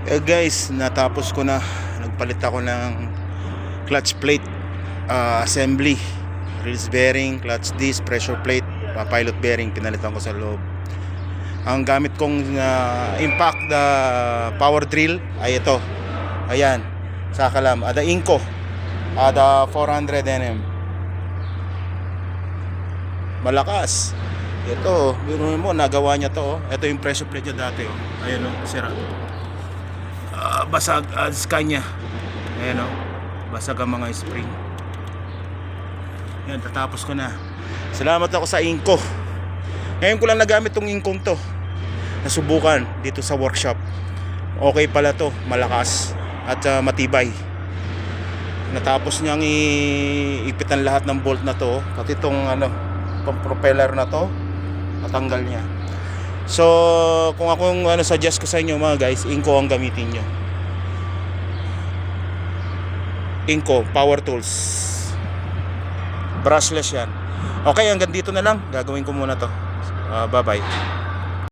Guys, natapos ko na. Nagpalit ako ng clutch plate assembly, release bearing, clutch disc, pressure plate, pilot bearing. Pinalitan ko sa loob. Ang gamit kong impact power drill ay ito. Ayan, sa kalam, ada Inco, ada 400 Nm. Malakas. Ito, biruin mo, nagawa niya to. Ito yung pressure plate niya dati. Ayan, sira. Basag kanya. Ayan, basag ang mga spring. Yan, tatapos ko na. Salamat ako sa Inco. Ngayon ko lang nagamit tong Incong to. Nasubukan dito sa workshop. Okay pala to, malakas at matibay. Natapos niyang ipitan lahat ng bolt na to, pati tong pang propeller na to, natanggal niya. So, kung akong suggest ko sa inyo mga guys, Inco ang gamitin nyo. Inco Power Tools. Brushless yan. Okay, hanggang dito na lang. Gagawin ko muna to. Bye bye.